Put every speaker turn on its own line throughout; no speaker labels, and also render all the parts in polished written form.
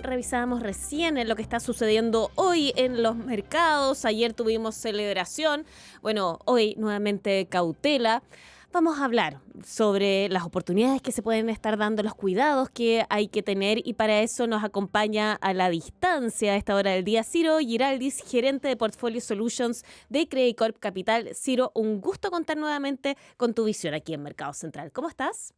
revisábamos recién en lo que está sucediendo hoy en los mercados. Ayer tuvimos celebración. Bueno, hoy nuevamente cautela. Vamos a hablar sobre las oportunidades que se pueden estar dando, los cuidados que hay que tener, y para eso nos acompaña a la distancia a esta hora del día Ciro Giraldis, gerente de Portfolio Solutions de Credicorp Capital. Ciro, un gusto contar nuevamente con tu visión aquí en Mercado Central. ¿Cómo estás?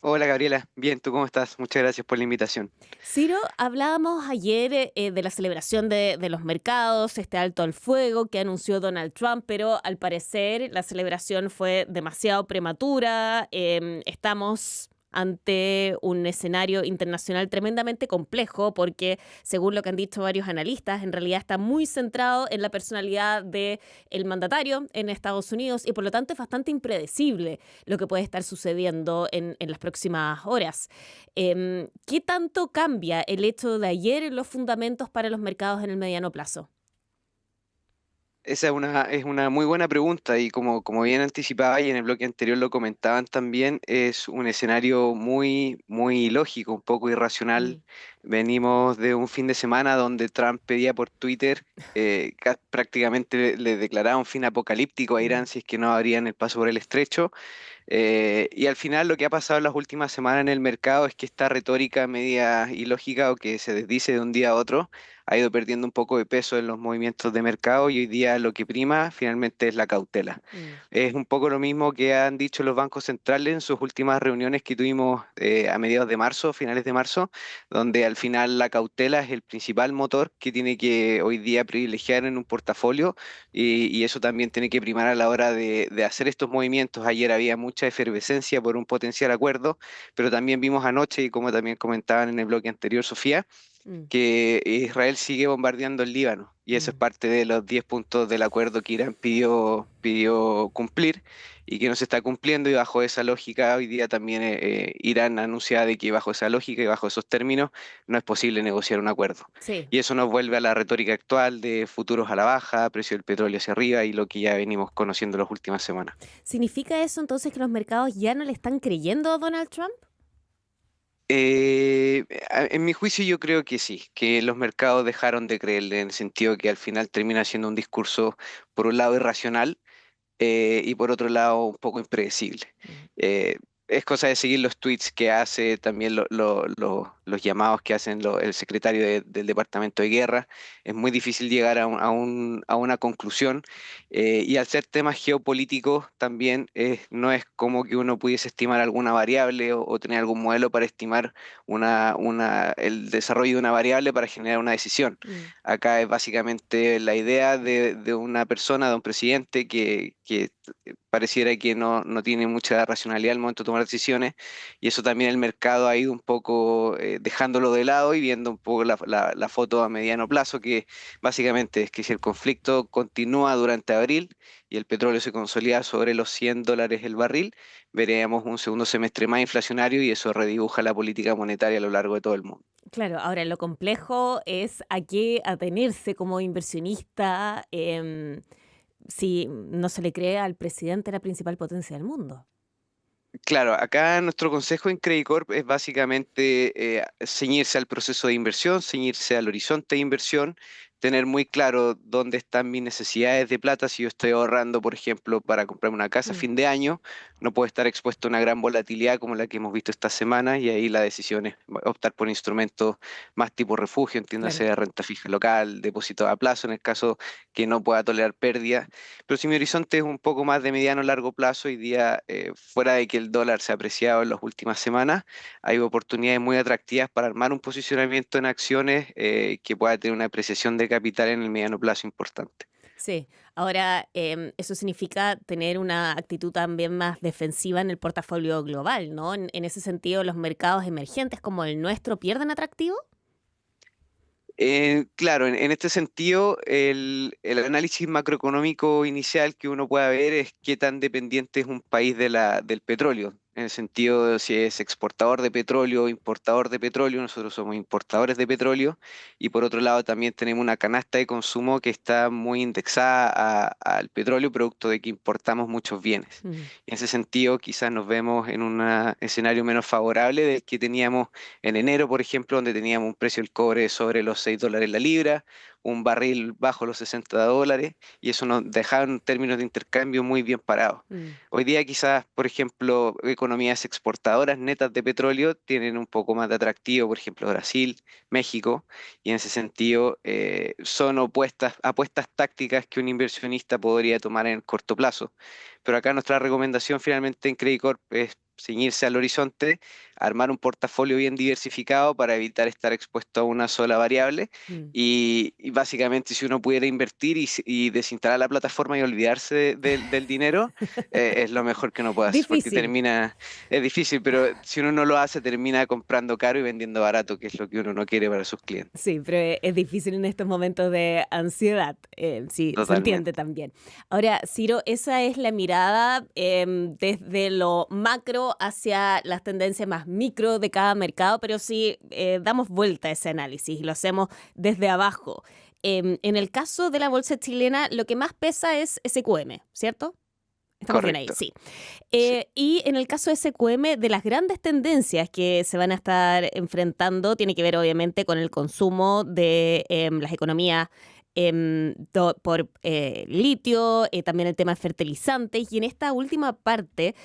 Hola Gabriela, bien, ¿tú cómo estás? Muchas gracias por la invitación.
Ciro, hablábamos ayer de la celebración de los mercados, este alto al fuego que anunció Donald Trump, pero al parecer la celebración fue demasiado prematura. Estamos ante un escenario internacional tremendamente complejo porque, según lo que han dicho varios analistas, en realidad está muy centrado en la personalidad del mandatario en Estados Unidos y por lo tanto es bastante impredecible lo que puede estar sucediendo en las próximas horas. ¿Qué tanto cambia el hecho de ayer en los fundamentos para los mercados en el mediano plazo?
Esa es una muy buena pregunta y como bien anticipaba y en el bloque anterior lo comentaban también, es un escenario muy, muy ilógico, un poco irracional.
Mm,
Venimos de un fin de semana donde Trump pedía por Twitter, prácticamente le declaraba un fin apocalíptico a
mm.
Irán si es que no abrían el paso por el estrecho. Y al final lo que ha pasado en las últimas semanas en el mercado es que esta retórica media ilógica o que se desdice de un día a otro ha ido perdiendo un poco de peso en los movimientos de mercado y hoy día lo que prima finalmente es la cautela.
Mm.
Es un poco lo mismo que han dicho los bancos centrales en sus últimas reuniones que tuvimos a mediados de marzo, finales de marzo, donde al final la cautela es el principal motor que tiene que hoy día privilegiar en un portafolio y eso también tiene que primar a la hora de hacer estos movimientos. Ayer había mucha efervescencia por un potencial acuerdo, pero también vimos anoche, y como también comentaban en el bloque anterior, Sofía,
Mm,
que Israel sigue bombardeando el Líbano. Y eso es
mm.
parte de los 10 puntos del acuerdo que Irán pidió cumplir y que no se está cumpliendo. Y bajo esa lógica, hoy día también Irán anuncia de que bajo esa lógica y bajo esos términos no es posible negociar un acuerdo.
Sí.
Y eso nos vuelve a la retórica actual de futuros a la baja, precio del petróleo hacia arriba y lo que ya venimos conociendo las últimas semanas.
¿Significa eso entonces que los mercados ya no le están creyendo a Donald Trump?
En mi juicio yo creo que sí, que los mercados dejaron de creerle en el sentido que al final termina siendo un discurso por un lado irracional y por otro lado un poco impredecible.
Mm.
Eh, es cosa de seguir los tweets que hace, también los llamados que hacen el secretario del Departamento de Guerra. Es muy difícil llegar a una conclusión y al ser temas geopolíticos también no es como que uno pudiese estimar alguna variable o tener algún modelo para estimar el desarrollo de una variable para generar una decisión.
Mm.
Acá es básicamente la idea de una persona, de un presidente que pareciera que no tiene mucha racionalidad al momento de tomar decisiones y eso también el mercado ha ido un poco dejándolo de lado y viendo un poco la foto a mediano plazo, que básicamente es que si el conflicto continúa durante abril y el petróleo se consolida sobre los $100 el barril, veremos un segundo semestre más inflacionario y eso redibuja la política monetaria a lo largo de todo el mundo.
Claro, ahora lo complejo es a qué atenerse como inversionista, si no se le cree al presidente la principal potencia del mundo.
Claro, acá nuestro consejo en Credit Corp es básicamente ceñirse al proceso de inversión, ceñirse al horizonte de inversión, tener muy claro dónde están mis necesidades de plata. Si yo estoy ahorrando, por ejemplo, para comprarme una casa a
Mm.
fin de año, no puedo estar expuesto a una gran volatilidad como la que hemos visto esta semana y ahí la decisión es optar por instrumentos más tipo refugio,
Claro.
entiéndase renta fija local, depósito a plazo en el caso que no pueda tolerar pérdida. Pero si mi horizonte es un poco más de mediano a largo plazo, hoy día, fuera de que el dólar se ha apreciado en las últimas semanas, hay oportunidades muy atractivas para armar un posicionamiento en acciones que pueda tener una apreciación de capital en el mediano plazo importante.
Sí, ahora eso significa tener una actitud también más defensiva en el portafolio global, ¿no? En ese sentido, los mercados emergentes como el nuestro pierden atractivo.
Claro, en este sentido, el análisis macroeconómico inicial que uno pueda ver es qué tan dependiente es un país del petróleo. en el sentido de si es exportador de petróleo o importador de petróleo. Nosotros somos importadores de petróleo y por otro lado también tenemos una canasta de consumo que está muy indexada al petróleo, producto de que importamos muchos bienes.
Mm,
En ese sentido, quizás nos vemos en un escenario menos favorable del que teníamos en enero, por ejemplo, donde teníamos un precio del cobre sobre los $6 la libra, un barril bajo los $60, y eso nos dejaba en términos de intercambio muy bien parados.
mm.
Hoy día quizás, por ejemplo, economías exportadoras netas de petróleo tienen un poco más de atractivo, por ejemplo, Brasil, México, y en ese sentido son apuestas tácticas que un inversionista podría tomar en el corto plazo. Pero acá nuestra recomendación finalmente en Credit Corp es ceñirse al horizonte, armar un portafolio bien diversificado para evitar estar expuesto a una sola variable
Mm.
y básicamente si uno pudiera invertir y desinstalar la plataforma y olvidarse del dinero, es lo mejor que uno puede hacer, porque
Difícil.
es difícil, pero si uno no lo hace, termina comprando caro y vendiendo barato, que es lo que uno no quiere para sus clientes.
Sí, pero es difícil en estos momentos de ansiedad. Sí, se entiende
Totalmente.
también. Ahora, Ciro, esa es la mirada desde lo macro hacia las tendencias más micro de cada mercado, pero si damos vuelta a ese análisis y lo hacemos desde abajo. En el caso de la bolsa chilena, lo que más pesa es SQM, ¿cierto? Estamos bien ahí,
Correcto.
sí.
Sí.
Y en el caso de SQM, de las grandes tendencias que se van a estar enfrentando, tiene que ver obviamente con el consumo de las economías por litio, también el tema de fertilizantes. Y en esta última parte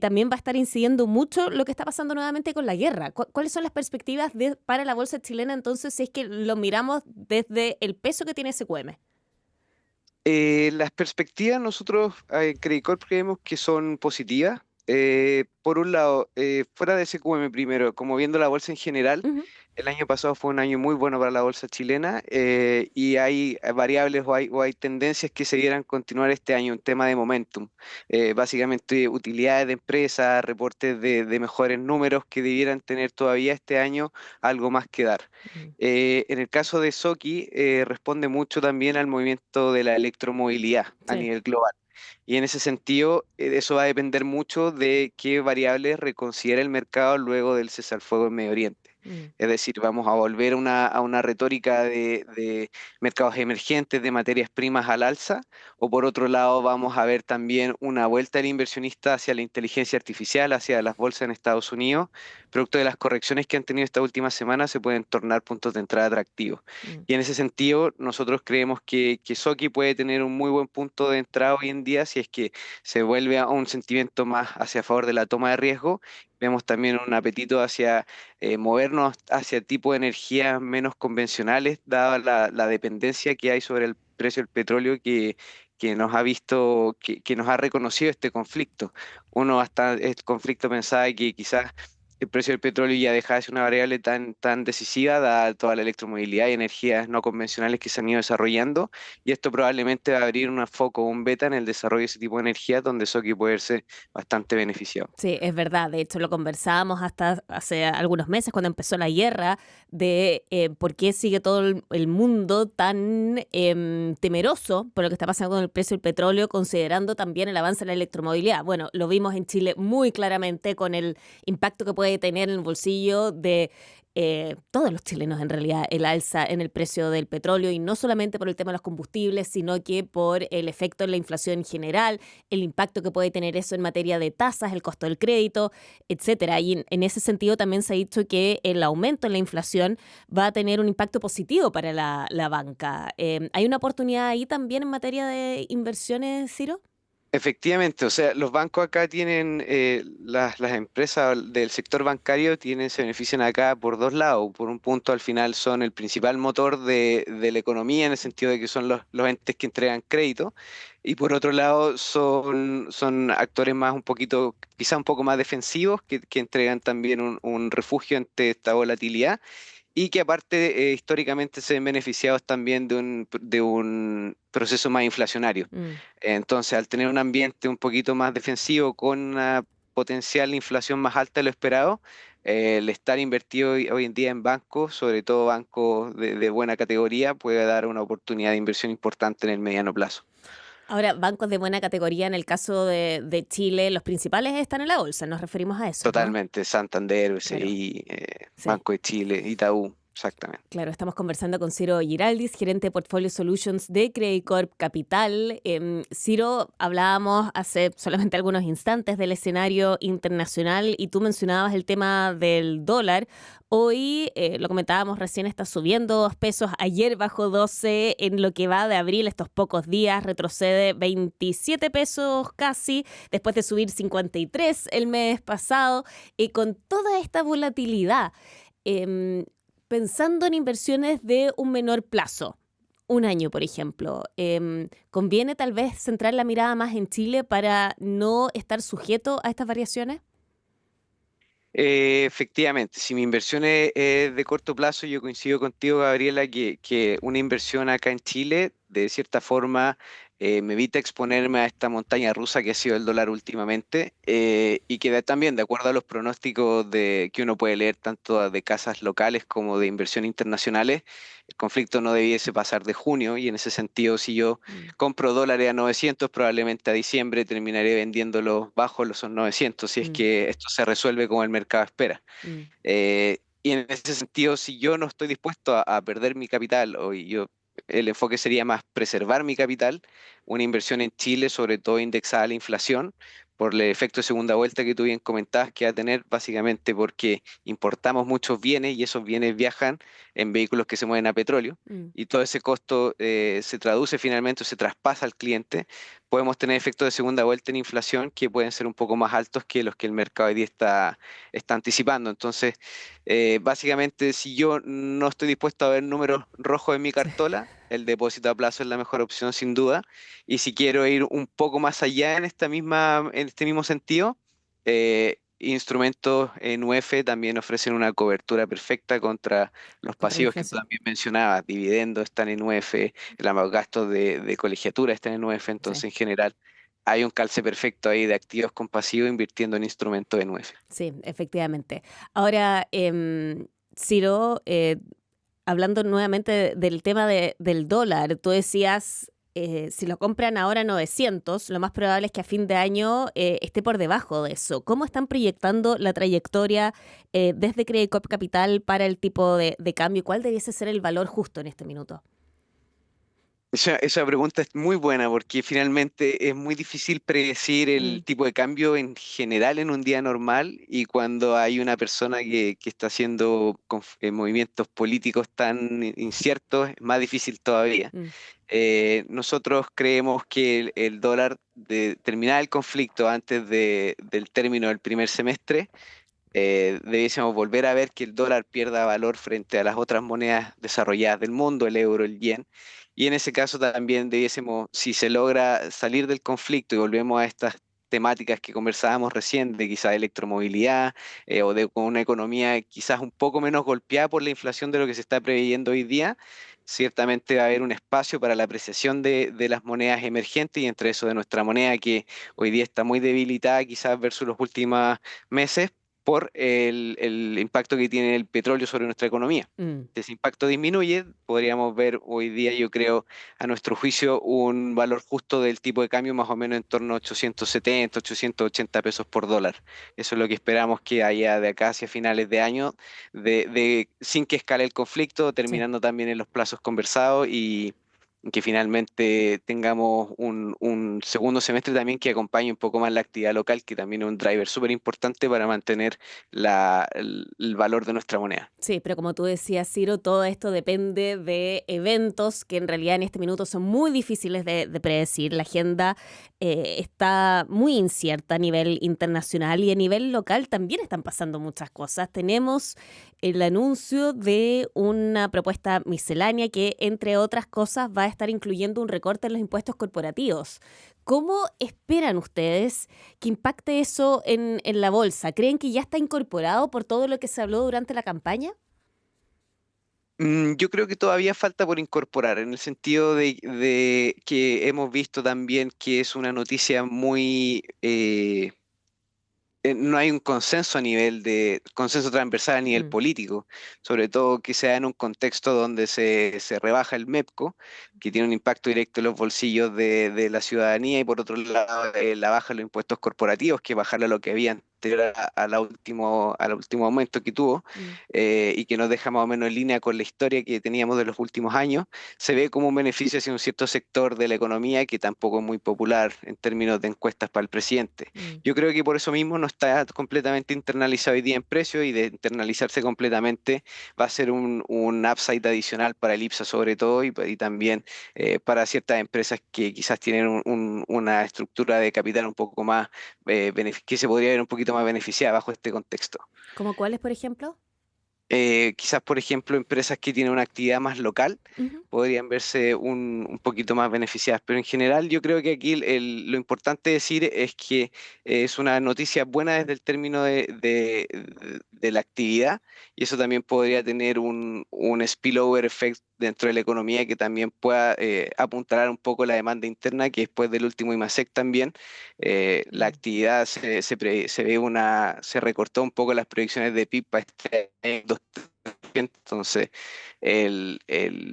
también va a estar incidiendo mucho lo que está pasando nuevamente con la guerra. ¿Cuáles son las perspectivas para la bolsa chilena entonces si es que lo miramos desde el peso que tiene SQM?
Las perspectivas nosotros en Credit Corp creemos que son positivas. Por un lado, fuera de SQM primero, como viendo la bolsa en general,
Ujú.
el año pasado fue un año muy bueno para la bolsa chilena y hay variables o hay tendencias que se dieran continuar este año, un tema de momentum. Básicamente utilidades de empresas, reportes de mejores números que debieran tener todavía este año algo más que dar.
Mm.
En el caso de Soki, responde mucho también al movimiento de la electromovilidad a
Sí.
nivel global. Y en ese sentido, eso va a depender mucho de qué variables reconsidera el mercado luego del cese al fuego en Medio Oriente.
Mm.
Es decir, vamos a volver a una retórica de mercados emergentes, de materias primas al alza, o por otro lado vamos a ver también una vuelta del inversionista hacia la inteligencia artificial, hacia las bolsas en Estados Unidos, producto de las correcciones que han tenido esta última semana, se pueden tornar puntos de entrada atractivos.
Mm.
Y en ese sentido, nosotros creemos que Soki puede tener un muy buen punto de entrada hoy en día si es que se vuelve a un sentimiento más hacia favor de la toma de riesgo. Vemos también un apetito hacia movernos hacia tipo de energías menos convencionales, dada la dependencia que hay sobre el precio del petróleo que nos ha visto, que nos ha reconocido este conflicto. Uno hasta este conflicto pensaba que quizás el precio del petróleo ya deja de ser una variable tan decisiva, dada toda la electromovilidad y energías no convencionales que se han ido desarrollando, y esto probablemente va a abrir un foco, un beta en el desarrollo de ese tipo de energía, donde Soki puede verse bastante beneficiado.
Sí, es verdad. De hecho, lo conversábamos hasta hace algunos meses cuando empezó la guerra de por qué sigue todo el mundo tan temeroso por lo que está pasando con el precio del petróleo, considerando también el avance en la electromovilidad. Bueno, lo vimos en Chile muy claramente con el impacto que puede tener en el bolsillo de todos los chilenos en realidad el alza en el precio del petróleo y no solamente por el tema de los combustibles, sino que por el efecto en la inflación en general, el impacto que puede tener eso en materia de tasas, el costo del crédito, etcétera. Y en ese sentido también se ha dicho que el aumento en la inflación va a tener un impacto positivo para la banca. ¿Hay una oportunidad ahí también en materia de inversiones, Ciro?
Efectivamente, o sea, los bancos acá tienen, las empresas del sector bancario se benefician acá por dos lados. Por un punto, al final son el principal motor de la economía en el sentido de que son los entes que entregan crédito. Y por otro lado, son actores más un poquito, quizá un poco más defensivos, que entregan también un refugio ante esta volatilidad y que aparte históricamente se ven beneficiados también de un proceso más inflacionario.
Mm.
Entonces, al tener un ambiente un poquito más defensivo con una potencial inflación más alta de lo esperado, el estar invertido hoy en día en bancos, sobre todo bancos de buena categoría, puede dar una oportunidad de inversión importante en el mediano plazo.
Ahora, bancos de buena categoría en el caso de Chile, los principales están en la bolsa, nos referimos a esos, ¿no?
Totalmente, Santander,
Claro,
BCI,
sí.
Banco de Chile, Itaú, exactamente.
Claro, estamos conversando con Ciro Giraldis, gerente de Portfolio Solutions de Credit Corp Capital. Ciro, hablábamos hace solamente algunos instantes del escenario internacional y tú mencionabas el tema del dólar. Hoy, lo comentábamos recién, está subiendo 2 pesos. Ayer bajó 12 en lo que va de abril, estos pocos días, retrocede 27 pesos casi, después de subir 53 el mes pasado. Y con toda esta volatilidad, em, pensando en inversiones de un menor plazo, un año, por ejemplo, ¿conviene tal vez centrar la mirada más en Chile para no estar sujeto a estas variaciones?
Efectivamente, si mi inversión es de corto plazo, yo coincido contigo, Gabriela, que una inversión acá en Chile, de cierta forma, me evita exponerme a esta montaña rusa que ha sido el dólar últimamente, y que también, de acuerdo a los pronósticos que uno puede leer tanto de casas locales como de inversión internacionales, el conflicto no debiese pasar de junio, y en ese sentido, si yo
Mm,
compro dólares a 900, probablemente a diciembre terminaré vendiéndolos bajo los 900, si es
mm,
que esto se resuelve como el mercado espera.
mm.
Y en ese sentido, si yo no estoy dispuesto a perder mi capital, el enfoque sería más preservar mi capital, una inversión en Chile, sobre todo indexada a la inflación, por el efecto de segunda vuelta que tú bien comentabas, que va a tener básicamente porque importamos muchos bienes y esos bienes viajan en vehículos que se mueven a petróleo,
Mm.
y todo ese costo se traduce finalmente o se traspasa al cliente. Podemos tener efectos de segunda vuelta en inflación que pueden ser un poco más altos que los que el mercado hoy día está anticipando. Entonces, básicamente, si yo no estoy dispuesto a ver números rojos en mi
Sí.
cartola, el depósito a plazo es la mejor opción sin duda. Y si quiero ir un poco más allá en este mismo sentido, instrumentos en UF también ofrecen una cobertura perfecta contra los
Contra la
pasivos que tú
inflación.
también mencionabas. Dividendos están en UF, los gastos de colegiatura están en UF,
Sí.
entonces en general hay un calce perfecto ahí de activos con pasivos invirtiendo en instrumentos en UF.
Sí, efectivamente. Ahora, Ciro, hablando nuevamente del tema del dólar, tú decías, si lo compran ahora a 900, lo más probable es que a fin de año esté por debajo de eso. ¿Cómo están proyectando la trayectoria desde Credit Corp Capital para el tipo de cambio? ¿Cuál debiese ser el valor justo en este minuto?
Esa pregunta es muy buena porque finalmente es muy difícil predecir el
Mm,
tipo de cambio en general en un día normal, y cuando hay una persona que está haciendo movimientos políticos tan inciertos es más difícil todavía.
mm,
Nosotros creemos que el dólar, de terminar el conflicto antes del término del primer semestre, debiésemos volver a ver que el dólar pierda valor frente a las otras monedas desarrolladas del mundo, el euro, el yen. Y en ese caso también debiésemos, si se logra salir del conflicto y volvemos a estas temáticas que conversábamos recién, de quizás electromovilidad, o de con una economía quizás un poco menos golpeada por la inflación de lo que se está preveyendo hoy día, ciertamente va a haber un espacio para la apreciación de las monedas emergentes, y entre eso de nuestra moneda, que hoy día está muy debilitada quizás versus los últimos meses por el impacto que tiene el petróleo sobre nuestra economía.
mm.
Si ese impacto disminuye, podríamos ver hoy día, yo creo, a nuestro juicio, un valor justo del tipo de cambio más o menos en torno a 870, 880 pesos por dólar. Eso es lo que esperamos que haya de acá hacia finales de año, sin que escale el conflicto,
Sí.
terminando también en los plazos conversados, y que finalmente tengamos un segundo semestre también que acompañe un poco más la actividad local, que también es un driver súper importante para mantener el valor de nuestra moneda.
Sí, pero como tú decías, Ciro, todo esto depende de eventos que en realidad en este minuto son muy difíciles de predecir. La agenda está muy incierta a nivel internacional y a nivel local también están pasando muchas cosas. Tenemos el anuncio de una propuesta miscelánea que, entre otras cosas, va a estar incluyendo un recorte en los impuestos corporativos. ¿Cómo esperan ustedes que impacte eso en la bolsa? ¿Creen que ya está incorporado por todo lo que se habló durante la campaña?
Yo creo que todavía falta por incorporar, en el sentido de que hemos visto también que es una noticia muy no hay un consenso transversal a nivel
Mm,
político, sobre todo que se da en un contexto donde se rebaja el MEPCO, que tiene un impacto directo en los bolsillos de la ciudadanía, y por otro lado la baja de los impuestos corporativos, que es bajarle a lo que había anterior al último aumento que tuvo,
mm,
y que nos deja más o menos en línea con la historia que teníamos de los últimos años. Se ve como un beneficio hacia un cierto sector de la economía que tampoco es muy popular en términos de encuestas para el presidente.
mm.
Yo creo que por eso mismo no está completamente internalizado hoy día en precio, y de internalizarse completamente va a ser un upside adicional para el IPSA sobre todo, y también para ciertas empresas que quizás tienen una estructura de capital un poco más, que se podría ver un poquito más beneficiada bajo este contexto.
¿Cómo cuáles, por ejemplo?
Quizás, por ejemplo, empresas que tienen una actividad más local
Ujú,
podrían verse un poquito más beneficiadas, pero en general yo creo que aquí lo importante decir es que es una noticia buena desde el término de la actividad, y eso también podría tener un spillover effect dentro de la economía que también pueda apuntalar un poco la demanda interna, que después del último IMASEC también la
mm.
actividad se recortó un poco las proyecciones de PIB para este año 2%. Entonces, el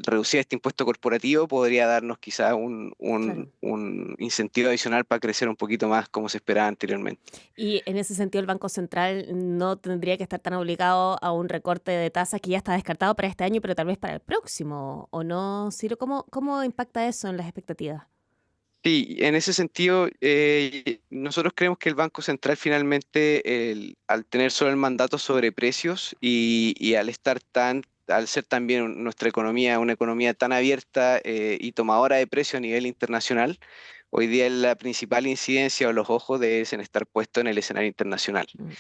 reducir este impuesto corporativo podría darnos quizás
Claro.
un incentivo adicional para crecer un poquito más como se esperaba anteriormente.
Y en ese sentido, el Banco Central no tendría que estar tan obligado a un recorte de tasas que ya está descartado para este año, pero tal vez para el próximo, ¿o no, Ciro? ¿Cómo impacta eso en las expectativas?
Sí, en ese sentido, nosotros creemos que el Banco Central finalmente, al tener solo el mandato sobre precios, y al ser también nuestra economía una economía tan abierta y tomadora de precios a nivel internacional, hoy día la principal incidencia o los ojos deben estar puestos en el escenario internacional.
Mm,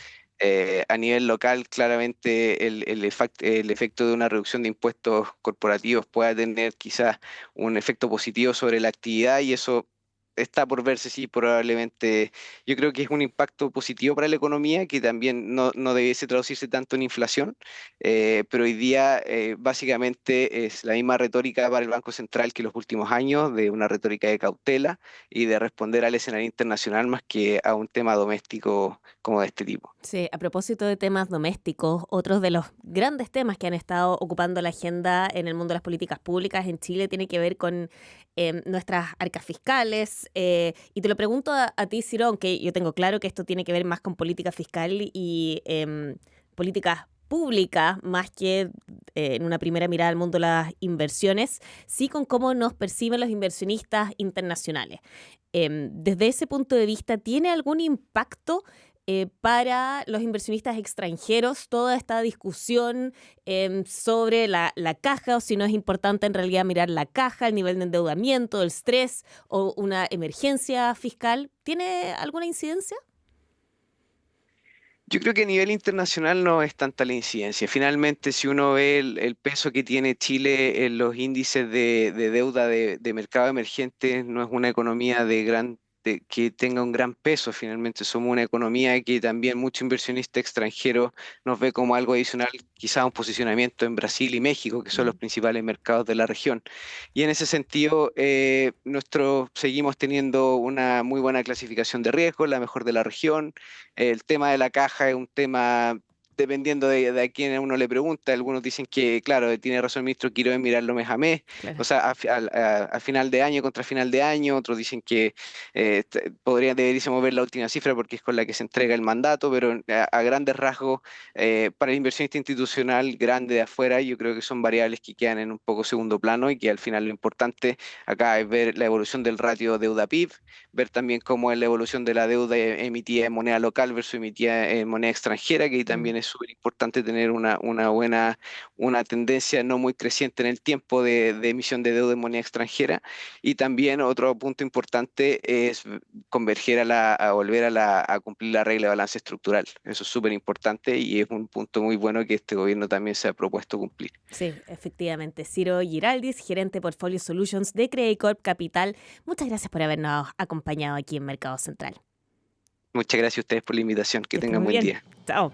A nivel local, claramente el efecto de una reducción de impuestos corporativos pueda tener quizás un efecto positivo sobre la actividad, y eso está por verse, sí, probablemente. Yo creo que es un impacto positivo para la economía que también no debiese traducirse tanto en inflación, pero hoy día básicamente es la misma retórica para el Banco Central que los últimos años, de una retórica de cautela y de responder al escenario internacional más que a un tema doméstico como de este tipo.
sí, a propósito de temas domésticos, otros de los grandes temas que han estado ocupando la agenda en el mundo de las políticas públicas en Chile tiene que ver con nuestras arcas fiscales. Y te lo pregunto a ti, Ciro, aunque yo tengo claro que esto tiene que ver más con política fiscal y políticas públicas, más que en una primera mirada al mundo de las inversiones, sí con cómo nos perciben los inversionistas internacionales. Desde ese punto de vista, ¿tiene algún impacto para los inversionistas extranjeros toda esta discusión sobre la caja, o si no es importante en realidad mirar la caja, el nivel de endeudamiento, el estrés o una emergencia fiscal? ¿Tiene alguna incidencia?
Yo creo que a nivel internacional no es tanta la incidencia. Finalmente, si uno ve el peso que tiene Chile en los índices de deuda de mercado emergente, no es una economía que tenga un gran peso. Finalmente, somos una economía que también mucho inversionista extranjero nos ve como algo adicional, quizá un posicionamiento en Brasil y México, que son los
Mm,
principales mercados de la región. Y en ese sentido, seguimos teniendo una muy buena clasificación de riesgo, la mejor de la región. El tema de la caja es un tema, dependiendo de a quién uno le pregunta. Algunos dicen que, claro, tiene razón el ministro Quiroga en mirarlo mes a mes, o
claro.
sea, a final de año contra final de año. Otros dicen que deberíamos ver la última cifra porque es con la que se entrega el mandato, pero a grandes rasgos, para el inversionista institucional grande de afuera, yo creo que son variables que quedan en un poco segundo plano, y que al final lo importante acá es ver la evolución del ratio deuda-PIB, ver también cómo es la evolución de la deuda emitida en moneda local versus emitida en moneda extranjera, que ahí
Mm.
también es súper importante tener una buena, una tendencia no muy creciente en el tiempo de emisión de deuda en moneda extranjera. Y también otro punto importante es converger a volver a cumplir la regla de balance estructural. Eso es súper importante, y es un punto muy bueno que este gobierno también se ha propuesto cumplir.
Sí, efectivamente. Ciro Giraldis, gerente Portfolio Solutions de Credicorp Capital. Muchas gracias por habernos acompañado aquí en Mercado Central.
Muchas gracias a ustedes por la invitación.
Que
Que
estés
tengan
muy
buen
bien.
día.
Chao.